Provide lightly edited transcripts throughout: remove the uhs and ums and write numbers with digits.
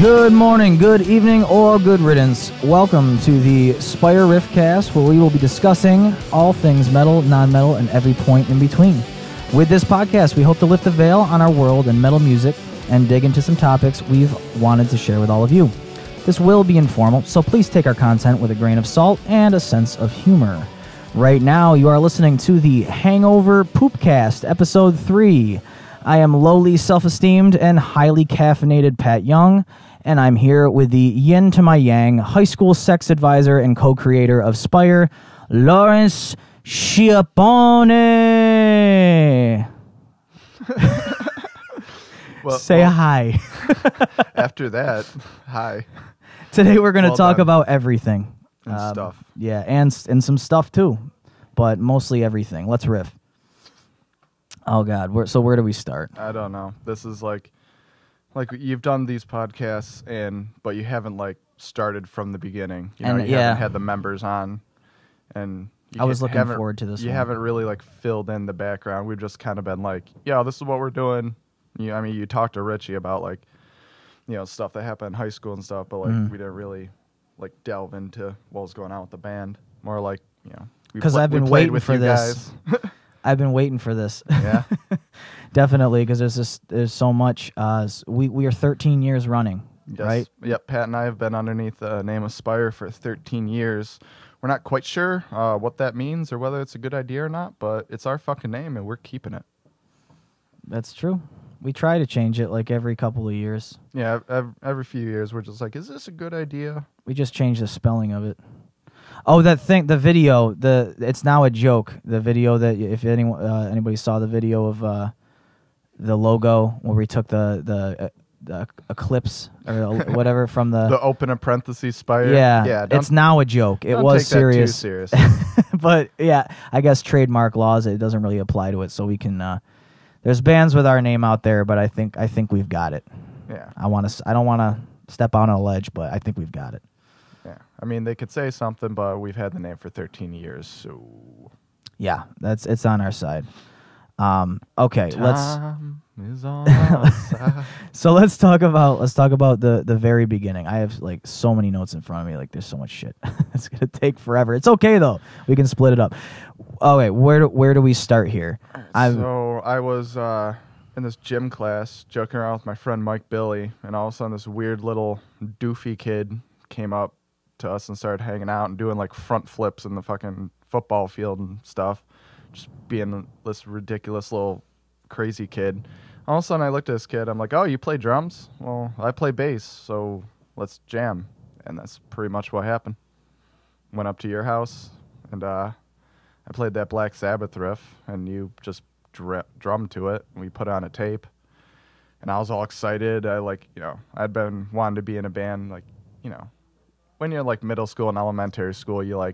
Good morning, good evening, or good riddance. Welcome to the Spire RIFFCAST, where we will be discussing all things metal, non-metal, and every point in between. With this podcast, we hope to lift the veil on our world and metal music and dig into some topics we've wanted to share with all of you. This will be informal, so please take our content with a grain of salt and a sense of humor. Right now, you are listening to the Hangover Poopcast, Episode 3. I am lowly self-esteemed and highly caffeinated Pat Young, and I'm here with the yin to my yang, high school sex advisor and co-creator of Spire, Lawrence Schiappone. Say hi. After that, hi. Today we're going to talk about everything. And stuff. Yeah, and some stuff too, but mostly everything. Let's riff. Oh, God. Where do we start? I don't know. This is like you've done these podcasts, but you haven't started from the beginning. You haven't had the members on, and I was looking forward to this. You haven't really filled in the background. We've just kind of been yeah, this is what we're doing. You talked to Richie about stuff that happened in high school and stuff, but we didn't really delve into what was going on with the band. More because I've been waiting for this. I've been waiting for this. Yeah, definitely, because there's so much. We are 13 years running, yes. Right? Yep. Pat and I have been underneath the name of Spire for 13 years. We're not quite sure what that means or whether it's a good idea or not, but it's our fucking name and we're keeping it. That's true. We try to change it every couple of years. Yeah, every few years we're just is this a good idea? We just change the spelling of it. Oh, that thing, the video, it's now a joke. The video that, if anybody saw the video of the logo where we took the eclipse or whatever from the open a parentheses Spire. Yeah, it's now a joke. It was serious. That too serious. But yeah, I guess trademark laws, it doesn't really apply to it. So we can. There's bands with our name out there, but I think we've got it. Yeah. I don't want to step out on a ledge, but I think we've got it. Yeah, I mean they could say something, but we've had the name for 13 years, so yeah, it's on our side. Okay, Time is on our side. So let's talk about the very beginning. I have so many notes in front of me. There's so much shit. It's gonna take forever. It's okay though. We can split it up. Okay, where do we start here? So I was in this gym class joking around with my friend Mike Billy, and all of a sudden this weird little doofy kid came up to us and started hanging out and doing front flips in the fucking football field and stuff, just being this ridiculous little crazy kid. All of a sudden I looked at this kid, I'm like, oh, you play drums? Well, I play bass, so let's jam. And that's pretty much what happened. Went up to your house and I played that Black Sabbath riff and you just drummed to it and we put it on a tape and I was all excited. I'd been wanting to be in a band, when you're middle school and elementary school, you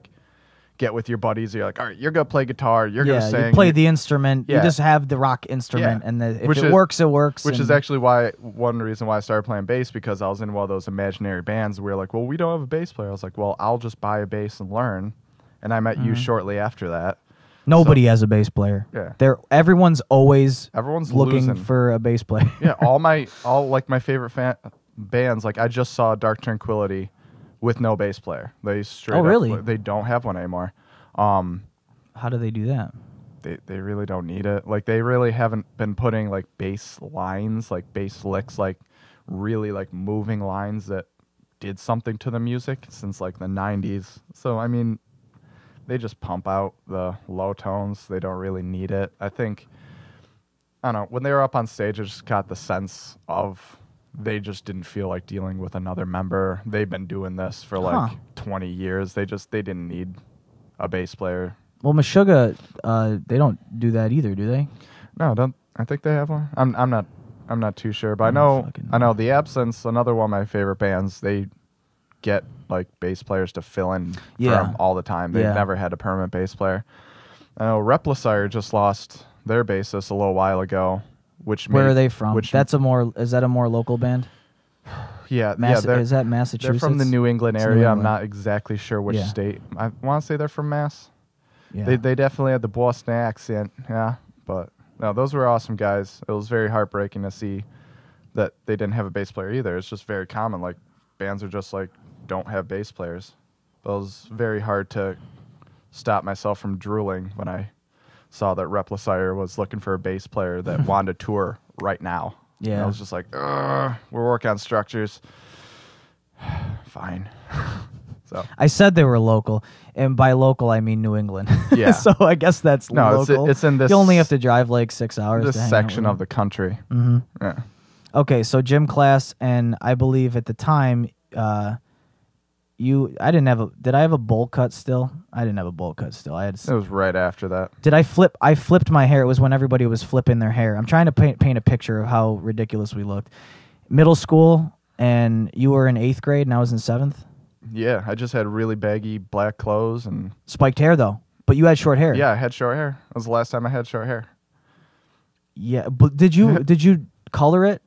get with your buddies. You're all right, you're gonna play guitar. You're gonna sing. You play the instrument. Yeah. You just have the rock instrument, and if it works, it works. Which is actually one reason why I started playing bass, because I was in one of those imaginary bands where well, we don't have a bass player. I was like, well, I'll just buy a bass and learn. And I met you shortly after that. Nobody has a bass player. Yeah, everyone's looking losing for a bass player. Yeah, all my favorite bands. I just saw Dark Tranquillity with no bass player. They straight up, really? They don't have one anymore. How do they do that? They really don't need it. They really haven't been putting bass lines, bass licks, really moving lines that did something to the music since the 90s. So I mean, they just pump out the low tones. They don't really need it. I don't know, when they were up on stage, I just got the sense of they just didn't feel like dealing with another member. They've been doing this for 20 years. They didn't need a bass player. Well, Meshuggah, they don't do that either, do they? No, I think they have one. I'm not too sure, but I know the Absence, another one of my favorite bands. They get bass players to fill in for them all the time. They've never had a permanent bass player. I know Replicaire just lost their bassist a little while ago. Where are they from? Is that a more local band? Yeah, is that Massachusetts? They're from the New England area. I'm not exactly sure which state. I want to say they're from Mass. Yeah. They definitely had the Boston accent. Yeah, but no, those were awesome guys. It was very heartbreaking to see that they didn't have a bass player either. It's just very common. Like bands are just like don't have bass players. But it was very hard to stop myself from drooling when I saw that Replicaire was looking for a bass player that wanted to tour right now. Yeah. And I was just like, we're working on structures. Fine. So I said they were local, and by local I mean New England. Yeah. So I guess that's local. It's in this. You only have to drive like 6 hours. This to hang section out of the country. Mm-hmm. Yeah. Okay, so gym class, and I believe at the time, I didn't have a. Did I have a bowl cut still? I didn't have a bowl cut still. It was right after that. Did I flip? I flipped my hair. It was when everybody was flipping their hair. I'm trying to paint a picture of how ridiculous we looked. Middle school, and you were in 8th grade, and I was in 7th. Yeah, I just had really baggy black clothes and Spiked hair though, but you had short hair. yeah, I had short hair. That was the last time I had short hair. Yeah, but did you color it?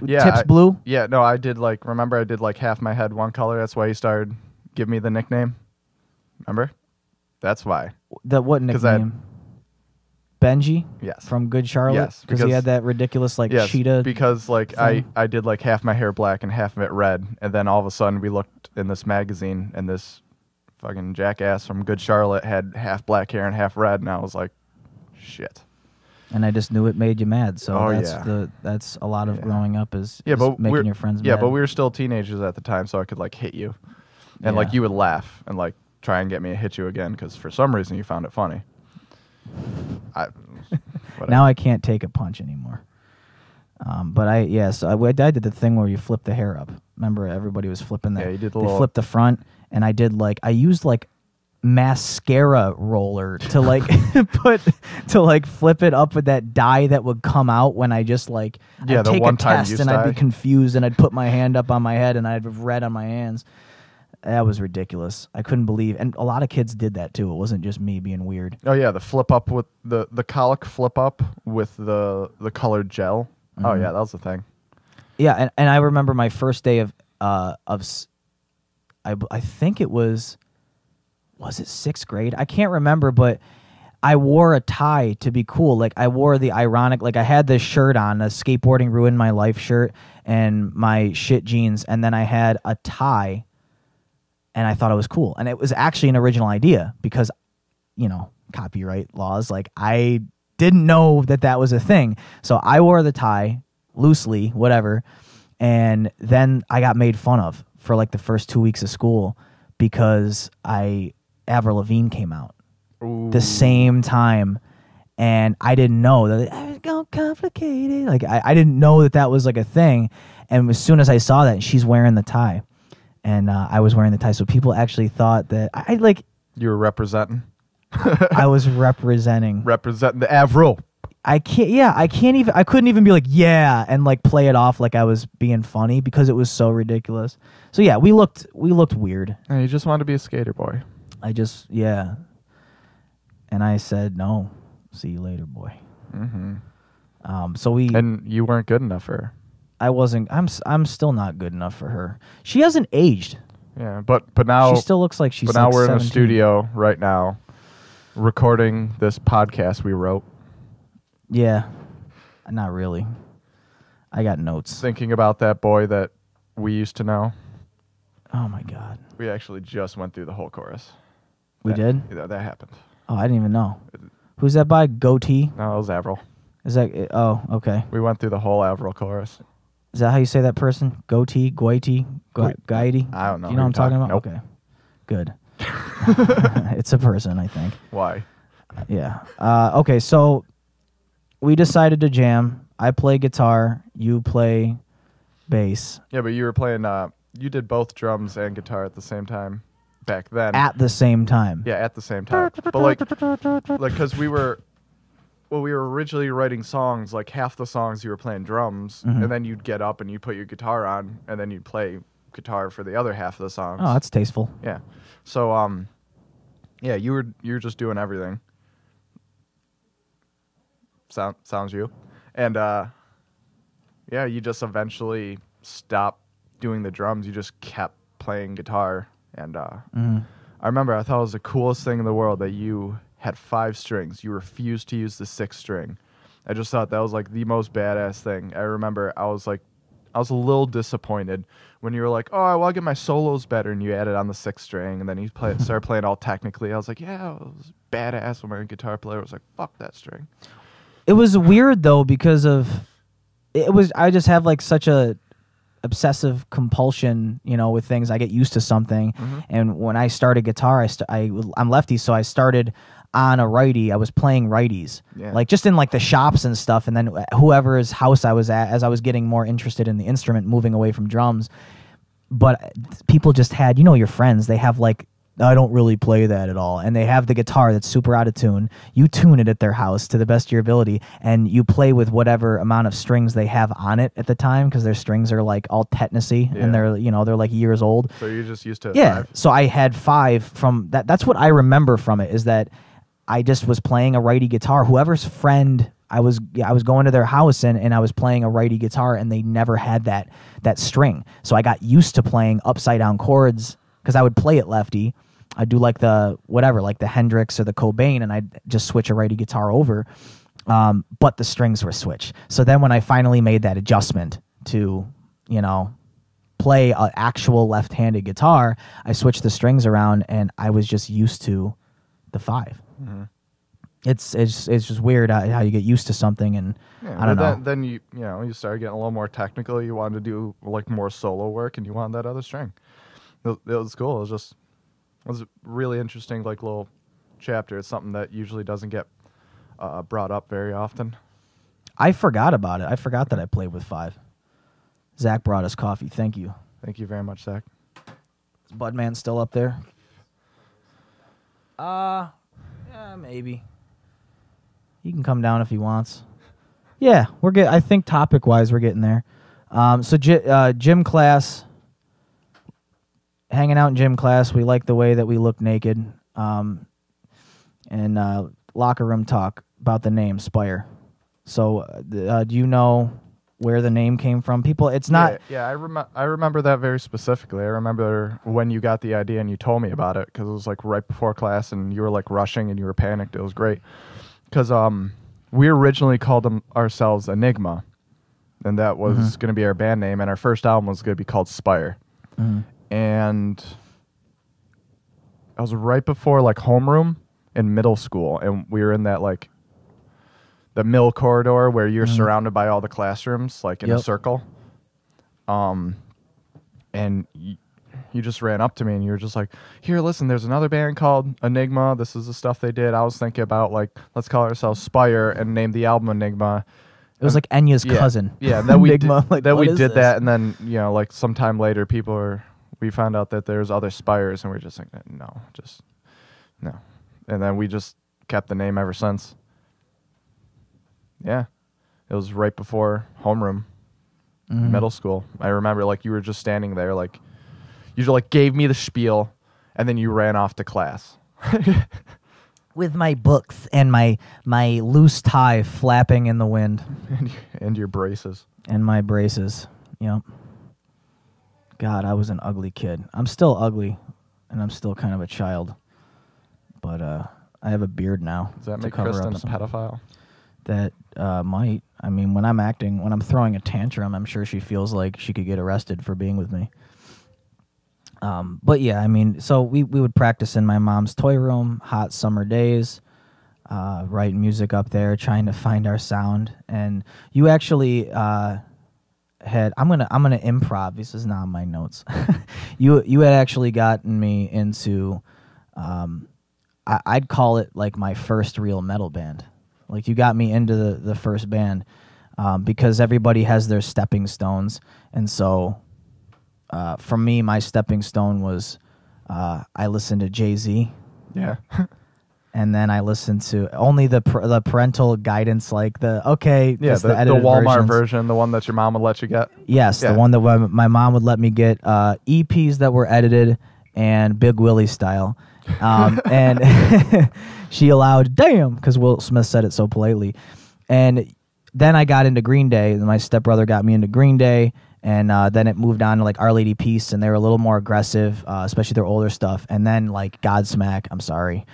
Yeah, Tips blue. Yeah, no, I did remember I did half my head one color. That's why he started giving me the nickname. Remember? That's why. What nickname? Benji? Yes. From Good Charlotte? Yes. Because he had that ridiculous yes, cheetah. because I did half my hair black and half of it red, and then all of a sudden we looked in this magazine and this fucking jackass from Good Charlotte had half black hair and half red, and I was like, shit. And I just knew it made you mad. So yeah. that's a lot of growing up is making your friends mad. Yeah, but we were still teenagers at the time, so I could hit you. And you would laugh and try and get me to hit you again because for some reason you found it funny. Now I can't take a punch anymore. But I did the thing where you flip the hair up. Remember, everybody was flipping that. Yeah, you did they flipped the front, and I did I used mascara roller to flip it up with that dye that would come out when I just I'd take a test and I'd be confused and I'd put my hand up on my head and I'd have red on my hands. That was ridiculous. I couldn't believe, and a lot of kids did that too. It wasn't just me being weird. Oh yeah, the flip up with the colic flip up with the colored gel. Mm-hmm. Oh yeah, that was the thing. Yeah, and I remember my first day of I think it was it 6th grade? I can't remember, but I wore a tie to be cool. I wore the ironic, I had this shirt on, a skateboarding ruined my life shirt, and my shit jeans, and then I had a tie. And I thought it was cool. And it was actually an original idea because, copyright laws. I didn't know that was a thing. So I wore the tie loosely, whatever. And then I got made fun of for the first 2 weeks of school because Avril Lavigne came out the same time. And I didn't know that I was going complicated. I didn't know that was a thing. And as soon as I saw that, she's wearing the tie. And I was wearing the tie, so people actually thought that You were representing. I was representing the Avril. I couldn't even be and play it off like I was being funny because it was so ridiculous. So yeah, we looked weird. And you just wanted to be a skater boy. And I said no. See you later, boy. Mm-hmm. And you weren't good enough for her. I wasn't. I'm still not good enough for her. She hasn't aged. Yeah, but now she still looks like she's. But now we're 17. in a studio right now, recording this podcast we wrote. Yeah, not really. I got notes. Thinking about that boy that we used to know. Oh my God. We actually just went through the whole chorus. We did? Yeah, that happened. Oh, I didn't even know. Who's that by? Goatee? No, it was Avril. Is that? Oh, okay. We went through the whole Avril chorus. Is that how you say that person? Goatee? Goitee? Goitee? I don't know. Do you know what I'm talking about? Nope. Okay. Good. It's a person, I think. Why? Yeah. Okay, so we decided to jam. I play guitar. You play bass. Yeah, but you were playing... you did both drums and guitar at the same time back then. At the same time. Yeah, at the same time. But because we were originally writing songs, half the songs you were playing drums, mm-hmm. and then you'd get up and you'd put your guitar on, and then you'd play guitar for the other half of the songs. Oh, that's tasteful. Yeah. So, yeah, you were just doing everything. Sounds you. And, yeah, you just eventually stopped doing the drums. You just kept playing guitar. And mm-hmm. I remember I thought it was the coolest thing in the world that you had 5 strings. You refused to use the 6th string. I just thought that was the most badass thing. I remember I was I was a little disappointed when you were like, oh, I want to get my solos better, and you added on the 6th string, and then you started playing all technically. I was like, yeah, it was badass when my guitar player was like, fuck that string. It was weird though because I just have like such a obsessive compulsion, with things. I get used to something, and when I started guitar, I'm lefty, so I started on a righty. I was playing righties, like just in like the shops and stuff, and then whoever's house I was at, as I was getting more interested in the instrument, moving away from drums. But people just had, your friends, they have like, I don't really play that at all, and they have the guitar that's super out of tune. You tune it at their house to the best of your ability, and you play with whatever amount of strings they have on it at the time, because their strings are like all tetanusy, and they're like years old. So you're just used to 5? So I had 5 from that. That's what I remember from it, is that I just was playing a righty guitar. Whoever's friend I was going to their house and I was playing a righty guitar, and they never had that string. So I got used to playing upside down chords because I would play it lefty. I'd do like the Hendrix or the Cobain, and I'd just switch a righty guitar over. But the strings were switched. So then when I finally made that adjustment to, play an actual left-handed guitar, I switched the strings around, and I was just used to the 5. Mm-hmm. It's just weird how you get used to something, and I don't know. Then you started getting a little more technical. You wanted to do like more solo work, and you wanted that other string. It was cool. It was a really interesting like little chapter. It's something that usually doesn't get brought up very often. I forgot about it. I forgot that I played with 5. Zach brought us coffee. Thank you. Thank you very much, Zach. Is BUDMAN still up there? Yeah, maybe. He can come down if he wants. Yeah, I think topic-wise we're getting there. So gym class, hanging out in gym class. We like the way that we look naked. And locker room talk about the name Spire. So do you know where the name came from? People, it's not... Yeah, I remember that very specifically. I remember when you got the idea and you told me about it, because it was like right before class and you were like rushing and you were panicked. It was great. Because we originally called ourselves Enigma, and that was going to be our band name, and our first album was going to be called Spire. And I was right before like homeroom in middle school, and we were in that like the mill corridor where you're surrounded by all the classrooms, like in a circle. And you just ran up to me and you were just like, here, listen, there's another band called Enigma. This is the stuff they did. I was thinking about like, let's call ourselves Spire and name the album Enigma. It was like Enya's cousin. Yeah, and then we Enigma. did that, and then like sometime later, we found out that there's other Spires, and we're just like, no. And then we just kept the name ever since. Yeah, it was right before homeroom, middle school. I remember like you were just standing there, like you just like gave me the spiel, and then you ran off to class. With my books and my loose tie flapping in the wind. And your braces. And my braces, yep. God, I was an ugly kid. I'm still ugly, and I'm still kind of a child. But I have a beard now. Does that make Kristen a pedophile? That might. I mean, when I'm throwing a tantrum, I'm sure she feels like she could get arrested for being with me. But yeah, I mean, so we would practice in my mom's toy room, hot summer days, writing music up there, trying to find our sound. And you actually I'm gonna improv. This is not on my notes. You had actually gotten me into, I'd call it like my first real metal band. Like you got me into the first band because everybody has their stepping stones, and so. For me, my stepping stone was I listened to Jay-Z. Yeah. And then I listened to only the parental guidance, like the Walmart version, the one that your mom would let you get. Yes, the one that my mom would let me get, EPs that were edited and Big Willie style. And she allowed, because Will Smith said it so politely. And then I got into Green Day, and my stepbrother got me into Green Day. And then it moved on to like Our Lady Peace, and they were a little more aggressive, especially their older stuff. And then like Godsmack, I'm sorry,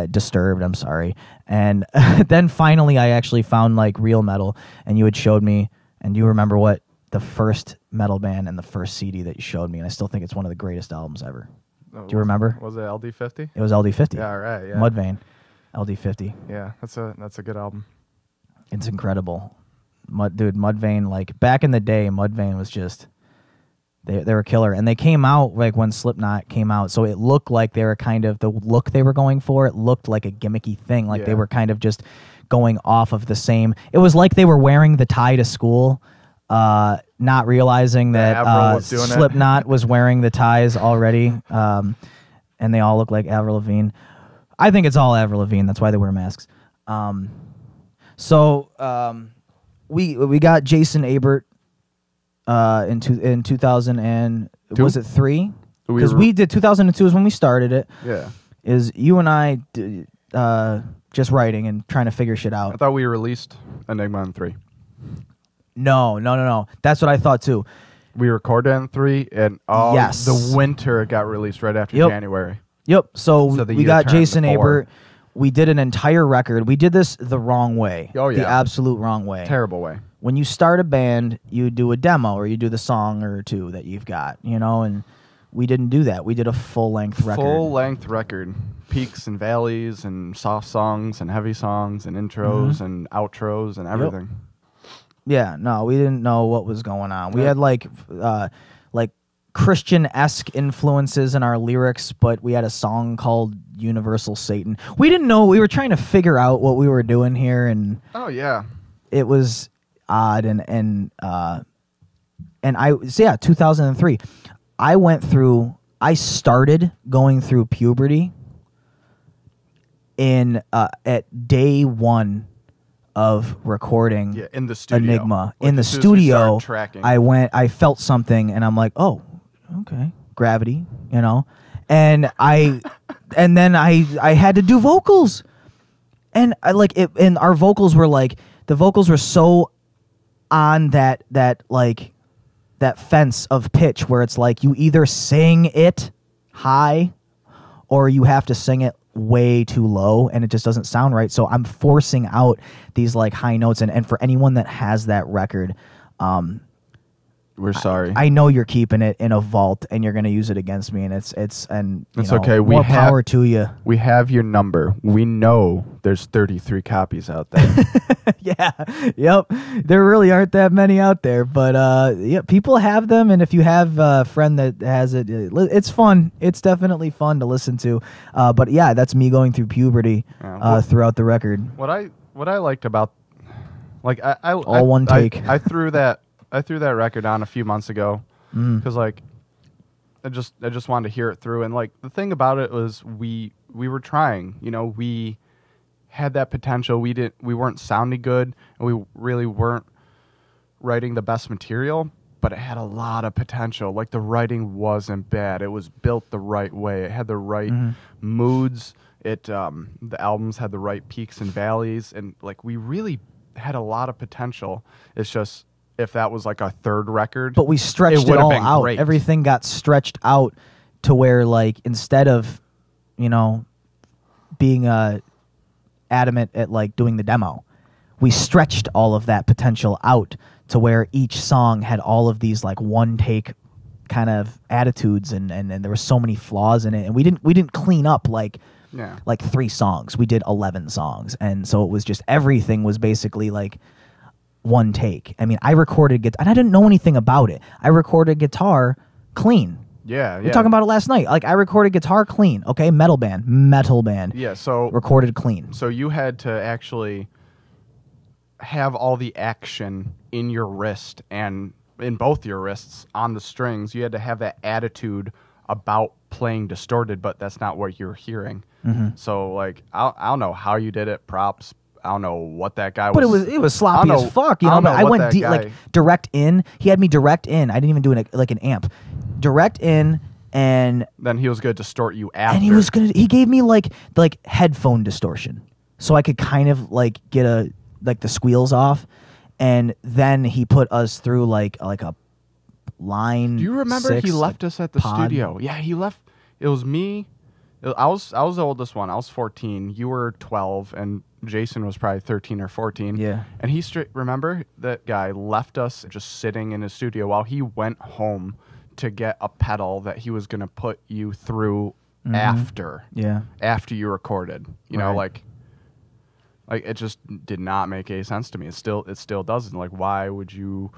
Disturbed, I'm sorry. And then finally I actually found like real metal, and you had showed me, and you remember what the first metal band and the first CD that you showed me, and I still think it's one of the greatest albums ever. Do you remember? Was it LD50? It was LD50. Yeah, right. Yeah. Mudvayne, LD50. Yeah, that's a good album. It's incredible. Mudvayne, like back in the day, Mudvayne was just they were killer, and they came out like when Slipknot came out, so it looked like they were kind of the look they were going for. It looked like a gimmicky thing, like they were kind of just going off of the same. It was like they were wearing the tie to school, not realizing that Slipknot was wearing the ties already, and they all look like Avril Lavigne. I think it's all Avril Lavigne. That's why they wear masks. We got Jason Abert in 2000 and was it 3? Because we did 2002 is when we started it. Yeah, is you and I just writing and trying to figure shit out. I thought we released Enigma in 3. No. That's what I thought too. We recorded in 3, and the winter it got released right after January. Yep. So we got Jason Abert. We did an entire record. We did this the wrong way. Oh, yeah. The absolute wrong way. Terrible way. When you start a band, you do a demo or you do the song or two that you've got, and we didn't do that. We did a full-length record. Full-length record. Peaks and valleys and soft songs and heavy songs and intros and outros and everything. Yep. Yeah, no, we didn't know what was going on. We had like Christian-esque influences in our lyrics, but we had a song called Universal Satan. We didn't know. We were trying to figure out what we were doing here, and it was odd. And 2003. I started going through puberty at day one of recording in the studio. Enigma. In the studio, I felt something, and I'm like, oh, okay, gravity, and then I had to do vocals, and I like it, and our vocals were like, the vocals were so on that fence of pitch where it's like you either sing it high or you have to sing it way too low, and it just doesn't sound right. So I'm forcing out these like high notes, and for anyone that has that record, we're sorry. I know you're keeping it in a vault and you're going to use it against me, and it's okay. More power to you. We have your number. We know there's 33 copies out there. Yeah. Yep. There really aren't that many out there, but people have them, and if you have a friend that has it, it's fun. It's definitely fun to listen to. But yeah, that's me going through puberty throughout the record. What I liked about one take. I threw that record on a few months ago because I just wanted to hear it through, and like the thing about it was we were trying, we had that potential. We weren't sounding good, and we really weren't writing the best material, but it had a lot of potential. Like the writing wasn't bad. It was built the right way. It had the right moods. The albums had the right peaks and valleys, and like we really had a lot of potential. It's just, if that was like a third record, but we stretched it all out. Great. Everything got stretched out to where, like, instead of being adamant at like doing the demo, we stretched all of that potential out to where each song had all of these like one take kind of attitudes, and there were so many flaws in it, and we didn't clean up like 3 songs. We did 11 songs, and so it was just, everything was basically like one take. I mean, I recorded guitar, and I didn't know anything about it. I recorded guitar clean. Yeah. We were talking about it last night. Like, I recorded guitar clean. Okay, metal band. Yeah, so recorded clean. So you had to actually have all the action in your wrist and in both your wrists on the strings. You had to have that attitude about playing distorted, but that's not what you're hearing. So like, I don't know how you did it. Props. I don't know what that guy was. But it was sloppy as fuck, But I went direct in. He had me direct in. I didn't even do an amp. Direct in, and then he was going to distort you after. And he gave me like headphone distortion, so I could kind of like get the squeals off, and then he put us through like a line. Do you remember he left us at the studio? Yeah, he left. It was me. I was the oldest one. I was 14. You were 12, and Jason was probably 13 or 14. Yeah. And he remember that guy left us just sitting in his studio while he went home to get a pedal that he was going to put you through after you recorded. You know, like it just did not make any sense to me. It still doesn't. Like, why would you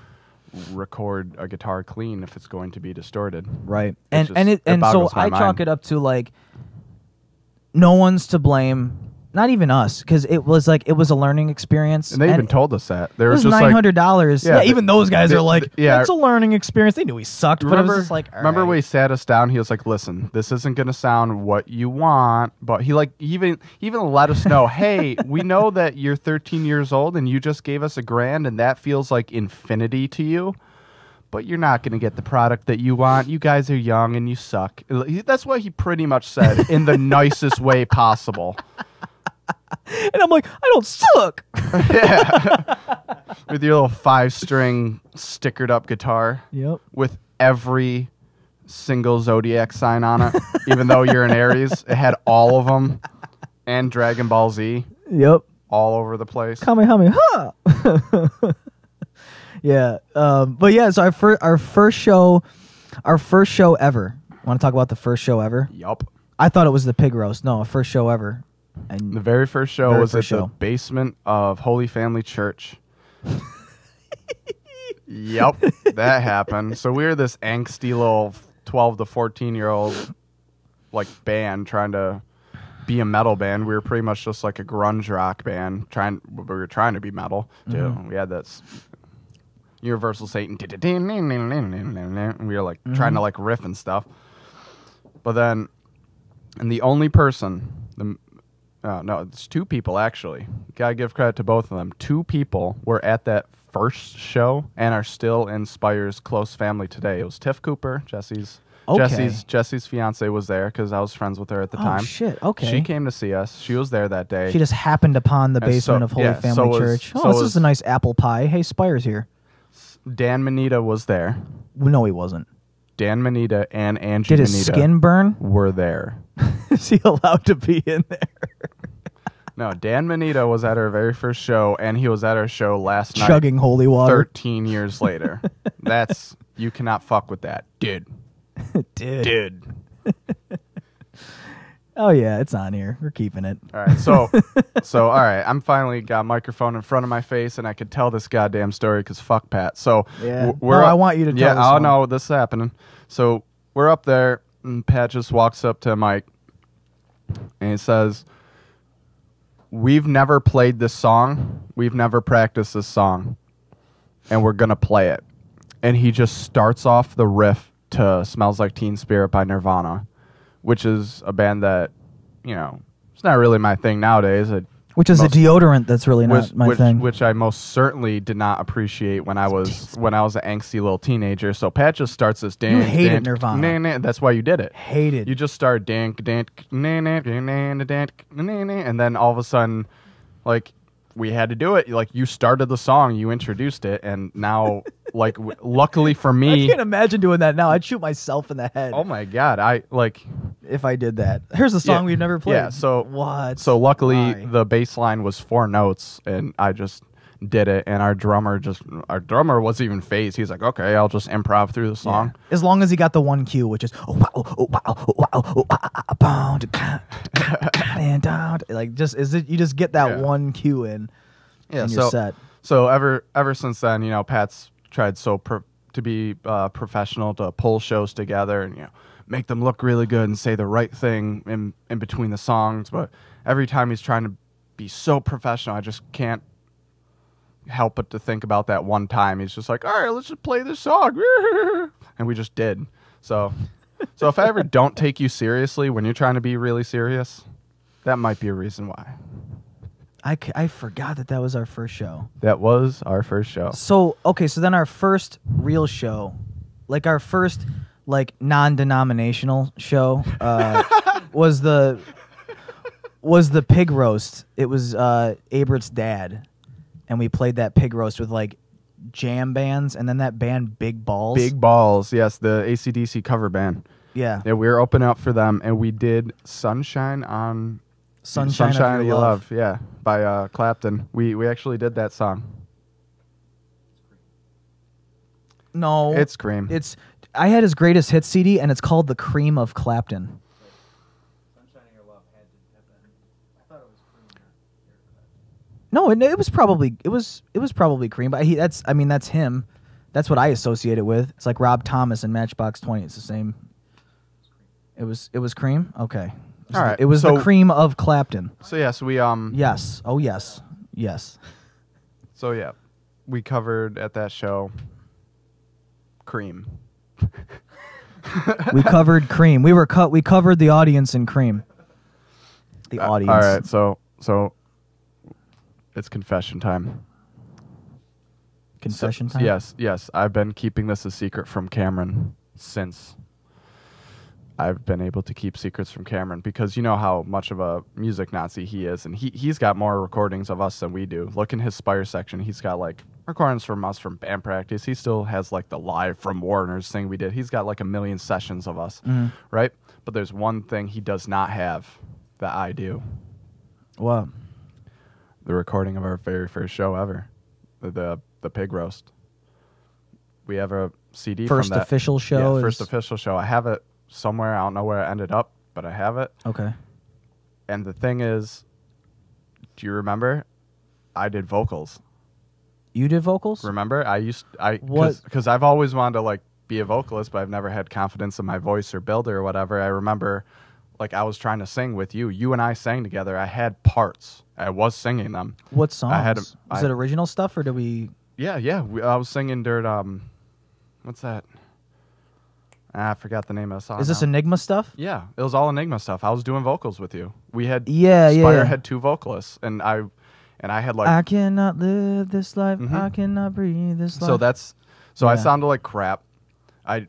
record a guitar clean if it's going to be distorted? Right. And so I chalk it up to like no one's to blame. Not even us, because it was a learning experience. And they even told us that. It was just $900. Yeah, even those guys are like, it's a learning experience. They knew he sucked, but it was just like, remember when he sat us down, he was like, listen, this isn't going to sound what you want, but he like even let us know, hey, we know that you're 13 years old and you just gave us $1,000 and that feels like infinity to you, but you're not going to get the product that you want. You guys are young and you suck. That's what he pretty much said in the nicest way possible. And I'm like, I don't suck. Yeah. With your little 5-string stickered up guitar. Yep. With every single zodiac sign on it. Even though you're an Aries, it had all of them. And Dragon Ball Z. Yep. All over the place. Kamehameha. Yeah. But yeah, so our first show ever. Want to talk about the first show ever? Yup. I thought it was the pig roast. No, first show ever. And the very first show was at the basement of Holy Family Church. Yep, that happened. So we were this angsty little 12 to 14-year-old like band trying to be a metal band. We were pretty much just like a grunge rock band. We were trying to be metal too. Mm-hmm. We had this Universal Satan, and we were like trying to like riff and stuff. But then, and the only person, no, it's 2 people actually. Gotta give credit to both of them. 2 people were at that first show and are still in Spire's close family today. It was Tiff Cooper, Jesse's fiance was there because I was friends with her at the time. Oh shit! Okay. She came to see us. She was there that day. She just happened upon the basement of Holy Family Church. This is a nice apple pie. Hey, Spire's here. Dan Manita was there. No, he wasn't. Dan Manita and Angie Did his skin burn? Were there. Is he allowed to be in there? No, Dan Manita was at our very first show, and he was at our show last night. Chugging holy water. 13 years later. You cannot fuck with that. Dude. Dude. Oh, yeah, it's on here. We're keeping it. All right, so all right, I'm finally got a microphone in front of my face, and I could tell this goddamn story because fuck Pat. So yeah, I want you to tell this one. No, this is happening. So we're up there, and Pat just walks up to Mike, and he says, we've never played this song. We've never practiced this song, and we're going to play it. And he just starts off the riff to Smells Like Teen Spirit by Nirvana, which is a band that, it's not really my thing nowadays. Which is a deodorant that's really not my thing. Which I most certainly did not appreciate when I was an angsty little teenager. So Pat just starts this dance. You hated Nirvana. That's why you did it. Hated. You just start dank, and then all of a sudden, like, we had to do it. Like, you started the song, you introduced it, and now, like, luckily for me, I can't imagine doing that now. I'd shoot myself in the head. Oh my god, if I did that. Here's a song we've never played. Yeah, so what? So luckily the bass line was 4 notes, and I just did it, and our drummer wasn't even phased. He's like, okay, I'll just improv through the song. Yeah. As long as he got the one cue, which is like you just get that one cue in and you're set. So ever since then, Pat's tried to be professional, to pull shows together and make them look really good and say the right thing in between the songs. But every time he's trying to be so professional, I just can't help but to think about that one time. He's just like, all right, let's just play this song. And we just did. So if I ever don't take you seriously when you're trying to be really serious, that might be a reason why. I forgot that was our first show. That was our first show. So then our first real show, like our first like non-denominational show, was the pig roast. It was Abrett's dad, and we played that pig roast with like jam bands, and then that band Big Balls. Big Balls, yes, the AC/DC cover band. Yeah, we were opening up for them, and we did Sunshine on Sunshine of Your Love. Yeah, by Clapton. We actually did that song. No, it's Cream. I had his greatest hits CD, and it's called The Cream of Clapton. Sunshine of Your Love had to have been. I thought it was Cream. No, it was probably Cream, but that's him. That's what I associate it with. It's like Rob Thomas and Matchbox 20. It's the same. It was Cream. Okay. All right. It was The Cream of Clapton. So yes, we Yes. Oh yes. Yes. So yeah, we covered at that show Cream. We covered Cream. We covered the audience in Cream. The audience. All right. So it's confession time. Confession time? Yes. I've been keeping this a secret from Cameron since I've been able to keep secrets from Cameron, because you know how much of a music Nazi he is, and he's got more recordings of us than we do. Look in his Spire section. He's got like recordings from us from band practice. He still has like the live from Warner's thing we did. He's got like 1 million sessions of us, right? But there's one thing he does not have that I do. What? The recording of our very first show ever. The pig roast. We have a CD first from that. Official show. Yeah, first official show. I have it somewhere. I don't know where it ended up, but I have it. Okay. And the thing is, do you remember? I did vocals. You did vocals? Remember? Because I've always wanted to like be a vocalist, but I've never had confidence in my voice or build it or whatever. I remember, like, I was trying to sing with you. You and I sang together. I had parts. I was singing them. What songs? Was it original stuff, or did we? Yeah. I was singing during what's that? I forgot the name of the song. Is this Enigma stuff? Yeah, it was all Enigma stuff. I was doing vocals with you. We had Spire had 2 vocalists, and I had like I cannot live this life. I cannot breathe this life. I sounded like crap. But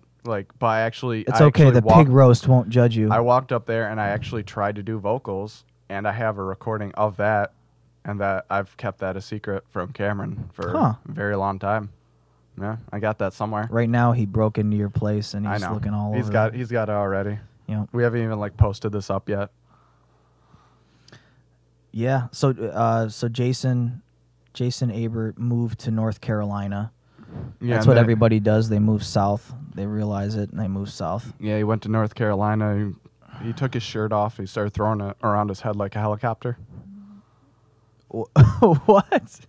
I actually it's okay. The pig roast won't judge you. I walked up there and I actually tried to do vocals, and I have a recording of that, and that I've kept that a secret from Cameron for a very long time. Yeah, I got that somewhere. Right now, he broke into your place and he's looking all over. He's got it already. Yeah. We haven't even like posted this up yet. Yeah. So Jason Abert moved to North Carolina. Yeah, that's what everybody does. They move south. They realize it and they move south. Yeah, he went to North Carolina. He took his shirt off. He started throwing it around his head like a helicopter. What?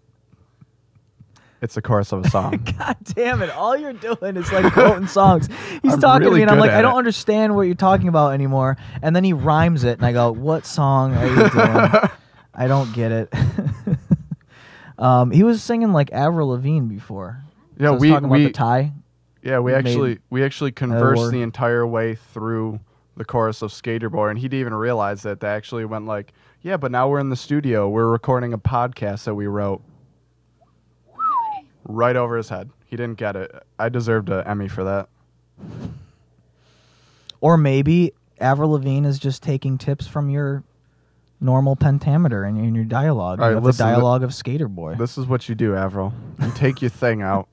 It's the chorus of a song. God damn it. All you're doing is like quoting songs. He's talking to me and I'm like, I don't understand what you're talking about anymore. And then he rhymes it and I go, what song are you doing? I don't get it. He was singing like Avril Lavigne before. Yeah, so we talking about the tie. Yeah, we actually conversed the entire way through the chorus of Skater Boy, and he didn't even realize that. They actually went like, yeah, but now we're in the studio. We're recording a podcast that we wrote. Right over his head. He didn't get it. I deserved an Emmy for that. Or maybe Avril Lavigne is just taking tips from your normal pentameter in your dialogue. Right, the dialogue of Skater Boy. This is what you do, Avril. You take your thing out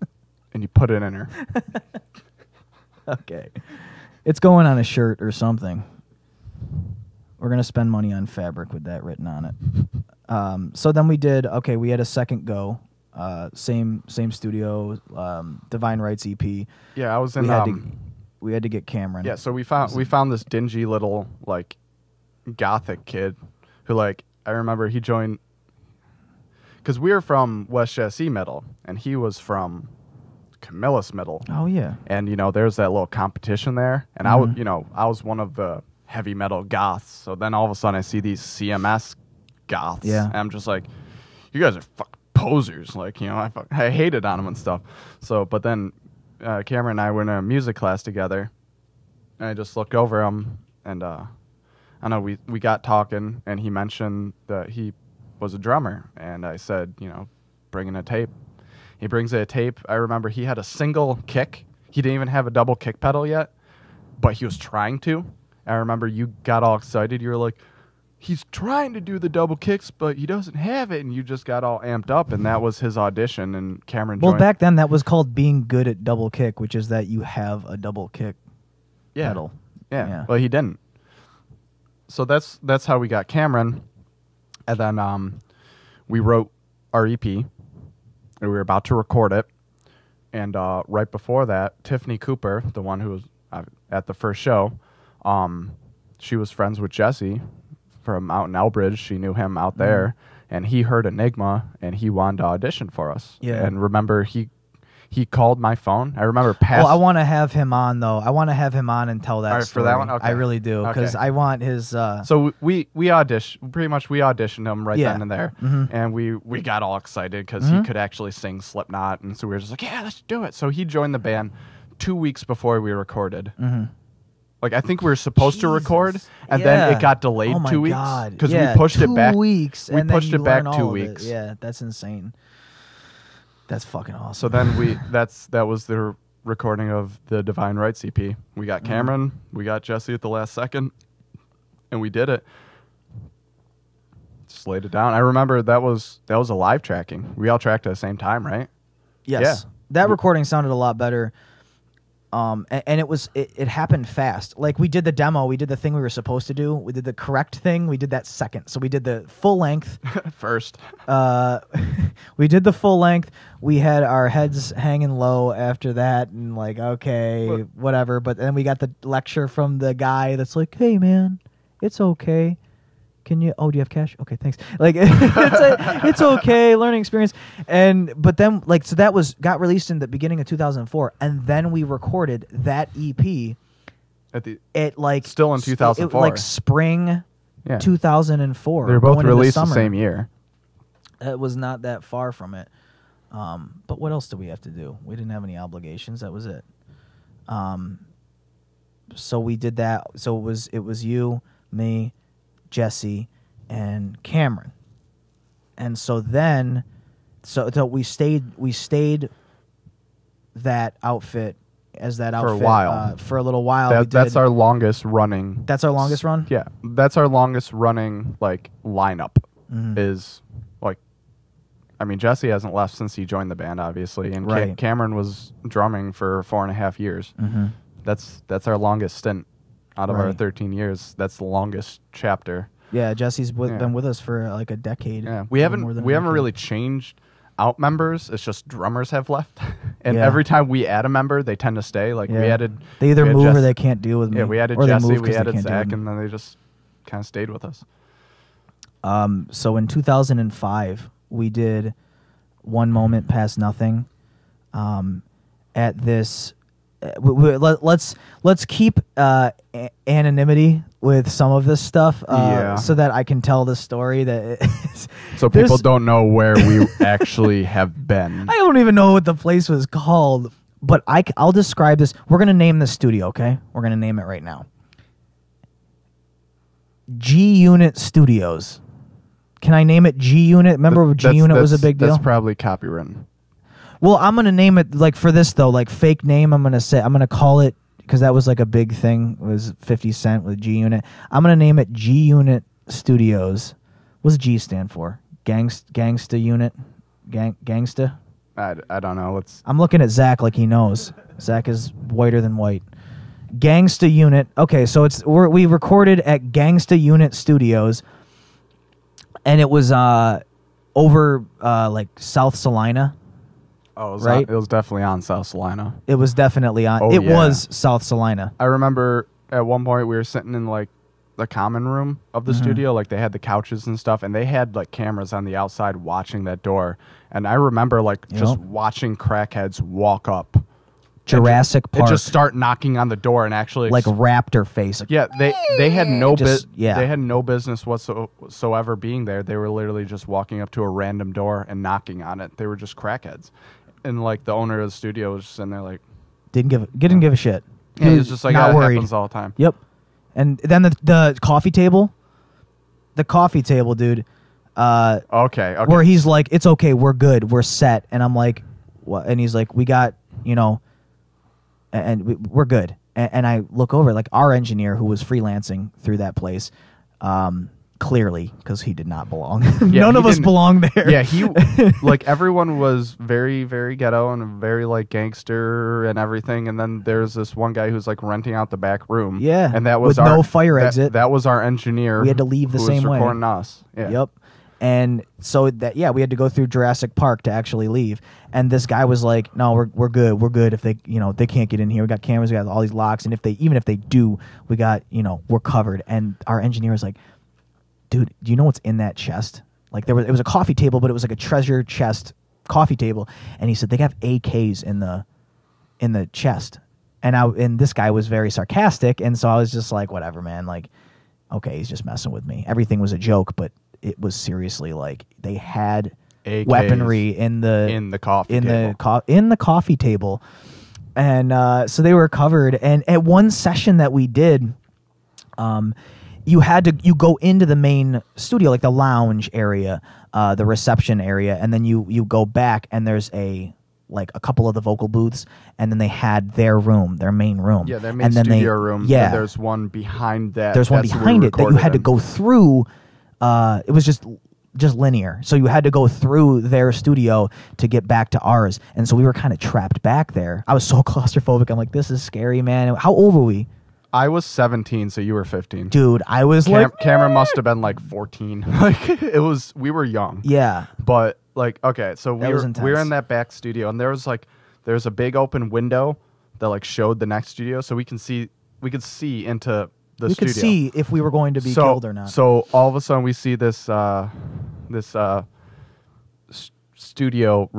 and you put it in her. Okay. It's going on a shirt or something. We're going to spend money on fabric with that written on it. So then we had a second go. Same studio, Divine Rights EP. Yeah, I was in. We had to get Cameron. Yeah, so we found this dingy little like gothic kid who, like, I remember he joined because we were from West Chassis Metal and he was from Camillus Metal. Oh yeah. And there's that little competition there, and I was one of the heavy metal goths. So then all of a sudden I see these CMS goths. Yeah. And I'm just like, you guys are fucking posers. Like, I hated on them and stuff. So, but then Cameron and I were in a music class together, and I just looked over him, and I know we got talking, and he mentioned that he was a drummer, and I said, bring in a tape. He brings in a tape. I remember he had a single kick. He didn't even have a double kick pedal yet, but he was trying to. I remember you got all excited. You were like, he's trying to do the double kicks, but he doesn't have it, and you just got all amped up, and that was his audition, and Cameron joined. Well, back then, that was called being good at double kick, which is that you have a double kick pedal. Yeah. Well, he didn't. So that's how we got Cameron, And then we wrote our EP, and we were about to record it. And right before that, Tiffany Cooper, the one who was at the first show, she was friends with Jesse from out in Elbridge. She knew him out there, and he heard Enigma, and he wanted to audition for us. Yeah. And remember, he called my phone. I remember past. Well, I want to have him on though. I want to have him on and tell that story. For that one. Okay. I really do because I want his. So we auditioned. Pretty much, we auditioned him right then and there, Mhm. and we got all excited because he could actually sing Slipknot, and so we were just like, yeah, let's do it. So he joined the band 2 weeks before we recorded. Like I think we were supposed to record, and then it got delayed 2 weeks because we pushed it back. 2 weeks. We and pushed then it back learn 2 all of weeks. it. Yeah, that's insane. That's fucking awesome. So then that was the recording of the Divine Rights EP. We got Cameron, we got Jesse at the last second, and we did it. Just laid it down. I remember that was a live tracking. We all tracked at the same time, right? Yes. Yeah. That recording sounded a lot better. And it happened fast. Like we did the demo, we did the thing we were supposed to do. We did the correct thing. We did that second. So we did the full length first. We did the full length. We had our heads hanging low after that, and like, okay, whatever. But then we got the lecture from the guy that's like, "Hey, man, it's okay. Can you? Oh, do you have cash? Okay, thanks." Like, it's okay, learning experience. But then so that got released in the beginning of 2004, and then we recorded that EP still in 2004, like spring 2004. They were both released the same year. It was not that far from it. But what else did we have to do? We didn't have any obligations. That was it. So we did that. So it was you, me, Jesse, and Cameron. And so then we stayed that outfit as that outfit for a while. For a little while. That's our longest running. That's our longest run? Yeah. That's our longest running lineup is I mean, Jesse hasn't left since he joined the band, obviously, and Cameron was drumming for 4.5 years. That's our longest stint out of our 13 years. That's the longest chapter. Yeah, Jesse's been with us for like a decade. Yeah, we haven't really changed out members. It's just drummers have left, and every time we add a member, they tend to stay. Like we added, they either move or they can't deal with me. Yeah, we added Jesse, we added Zach, and then they just kind of stayed with us. So in 2005. We did One Moment Past Nothing at this. Let's keep anonymity with some of this stuff, so that I can tell the story so people don't know where we actually have been. I don't even know what the place was called, but I'll describe this. We're gonna name the studio, okay? We're gonna name it right now. G Unit Studios. Can I name it G Unit? Remember G Unit was a big deal? That's probably copywritten. Well, I'm going to name it, for this, though, fake name, I'm going to call it, because that was, a big thing, was 50 Cent with G Unit. I'm going to name it G Unit Studios. What's G stand for? Gangsta Unit? Gangsta? I don't know. I'm looking at Zach like he knows. Zach is whiter than white. Gangsta Unit. Okay, so we recorded at Gangsta Unit Studios. And it was over South Salina. Oh, right? It was definitely on South Salina. It was definitely on. It was South Salina. I remember at one point we were sitting in the common room of the studio. They had the couches and stuff, and they had cameras on the outside watching that door. And I remember just watching crackheads walk up. Jurassic Park. And just start knocking on the door and actually raptor face. Yeah, they had no they had no business whatsoever being there. They were literally just walking up to a random door and knocking on it. They were just crackheads. And the owner of the studio was just in there didn't give a shit. Yeah, he was just not that worried. happens all the time. Yep. And then the coffee table. The coffee table, dude. Okay. Where he's like, "It's okay, we're good, we're set." And I'm like, "What?" And he's like, "We got, and we're good." And I look over, our engineer who was freelancing through that place, clearly, because he did not belong. None of us belonged there. Yeah, he everyone was very, very ghetto and very gangster and everything. And then there's this one guy who's renting out the back room. Yeah, and that was with no fire exit. That was our engineer. We had to leave the same way. Recording us. Yeah. Yep. And so that we had to go through Jurassic Park to actually leave. And this guy was like, "No, we're good. If they they can't get in here. We got cameras. We got all these locks. And even if they do, we got we're covered." And our engineer was like, "Dude, do you know what's in that chest?" Like it was a coffee table, but it was like a treasure chest coffee table. And he said they have AKs in the chest. And this guy was very sarcastic, and so I was just like, whatever, man. Like, okay, he's just messing with me. Everything was a joke, but it was seriously like they had AKs weaponry in the coffee table, and so they were covered. And at one session that we did, you go into the main studio, like the lounge area, the reception area, and then you go back, and there's a couple of the vocal booths, and then they had their main room. Yeah, their main studio room. Yeah. And there's one behind that. There's one behind it that you had to go through. It was just linear. So you had to go through their studio to get back to ours. And so we were kind of trapped back there. I was so claustrophobic. I'm like, this is scary, man. How old were we? I was 17, so you were 15. Dude, I was Cameron must have been like 14. We were young. Yeah. But okay, so we were in that back studio, and there was a big open window that showed the next studio, so we could see into the studio. We could see if we were going to be killed or not. So all of a sudden we see this studio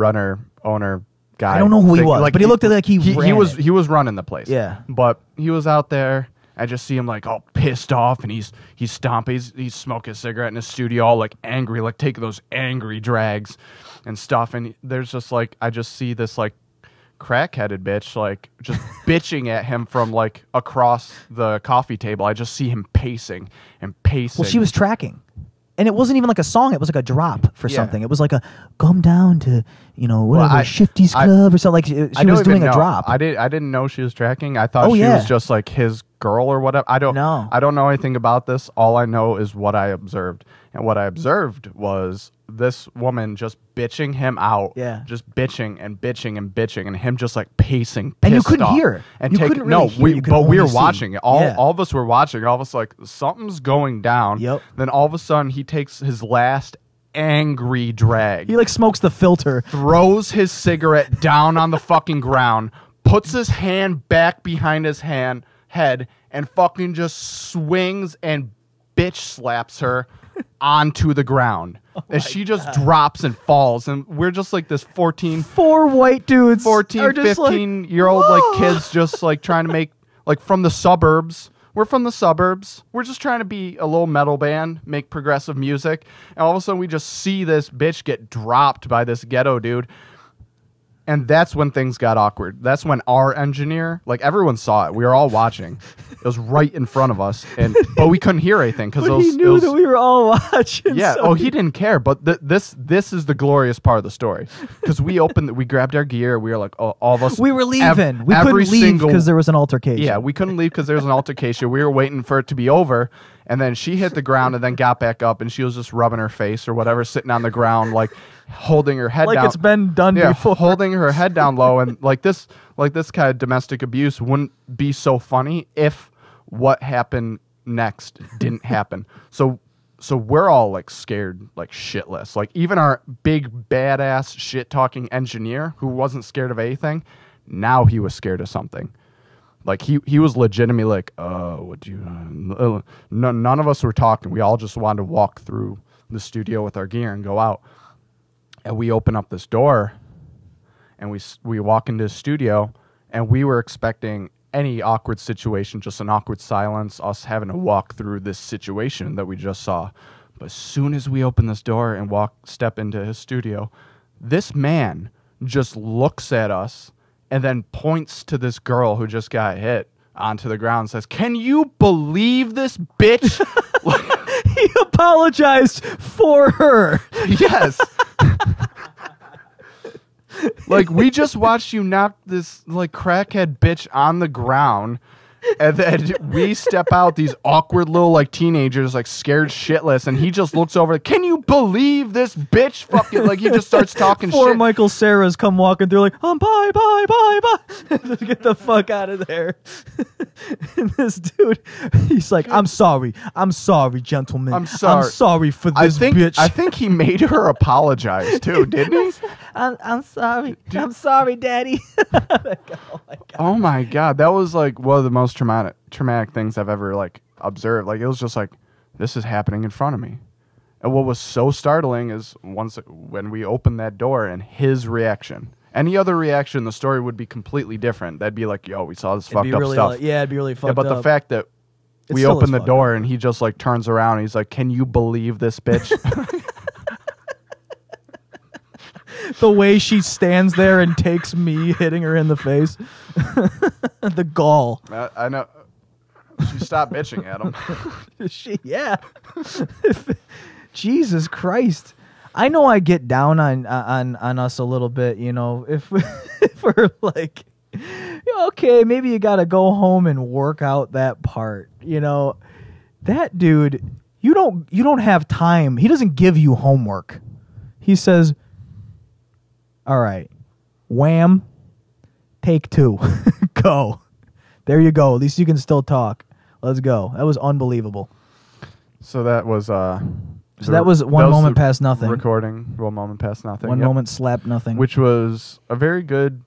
owner guy. I don't know who he was, but he looked like he was running the place. Yeah. But he was out there. I just see him all pissed off, and he's stomping. He's smoking a cigarette in his studio, all angry, taking those angry drags and stuff. And there's just I just see this crackheaded bitch just bitching at him from across the coffee table. I just see him pacing and pacing. Well, she was tracking. And it wasn't even a song. It was a drop for something. It was come down to, Shifty's Club or something. She was doing a drop. I didn't know she was tracking. I thought she was just his girl or whatever. I don't know anything about this. All I know is what I observed. And what I observed was this woman just bitching him out. Yeah. Just bitching and bitching and bitching, and him just pacing. And you couldn't hear. And you couldn't really hear. But we were watching it. All of us were watching. All of us something's going down. Yep. Then all of a sudden he takes his last angry drag. He smokes the filter. Throws his cigarette down on the fucking ground. Puts his hand back behind his head and fucking just swings and bitch slaps her onto the ground. And she just drops and falls, and we're just this 4 white dudes 15-year-old kids just trying to make from the suburbs. We're from the suburbs. We're just trying to be a little metal band, make progressive music, and all of a sudden we just see this bitch get dropped by this ghetto dude. And that's when things got awkward. That's when our engineer, everyone saw it. We were all watching. It was right in front of us, but we couldn't hear anything because he knew that we were all watching. Yeah. So he didn't care. But this is the glorious part of the story, because we grabbed our gear. We were all of us. We were leaving. We couldn't leave because there was an altercation. Yeah, we couldn't leave because there was an altercation. We were waiting for it to be over. And then she hit the ground and then got back up, and she was just rubbing her face or whatever, sitting on the ground, holding her head down. It's been done before. Holding her head down low. And this kind of domestic abuse wouldn't be so funny if what happened next didn't happen. So we're all scared shitless. Even our big badass shit talking engineer, who wasn't scared of anything, now he was scared of something. He was legitimately what do you... none of us were talking. We all just wanted to walk through the studio with our gear and go out. And we open up this door, and we walk into the studio, and we were expecting any awkward situation, just an awkward silence, us having to walk through this situation that we just saw. But as soon as we open this door and step into his studio, this man just looks at us and then points to this girl who just got hit onto the ground and says, "Can you believe this bitch?" He apologized for her. Yes. We just watched you knock this crackhead bitch on the ground, And then we step out, these awkward little like teenagers, like scared shitless, and he just looks over. Can you believe this bitch? Fucking like he just starts talking Poor shit. Michael Cera's come walking through like, bye. Just get the fuck out of there. And this dude, he's like, I'm sorry, gentlemen. I'm sorry for this bitch. I think he made her apologize too, didn't he? I'm sorry. I'm sorry, Daddy. Oh my God, that was like one of the most traumatic things I've ever like observed. Like it was just like, this is happening in front of me. And what was so startling is when we opened that door and his reaction. Any other reaction, the story would be completely different. That'd be like, yo, we saw this fucked up stuff. It'd be really fucked up. But the fact that we opened the door and he just like turns around and he's like, can you believe this bitch? The way she stands there and takes me hitting her in the face. The gall. I know. She stopped bitching at him. Yeah. Jesus Christ. I know I get down on us a little bit, you know, if we're like, okay, maybe you got to go home and work out that part, you know. That dude, you don't have time. He doesn't give you homework. He says, all right, wham, take 2, go. There you go. At least you can still talk. Let's go. That was unbelievable. So that was that was one moment past nothing. Recording 1 moment past nothing. One moment slap nothing. Which was a very good.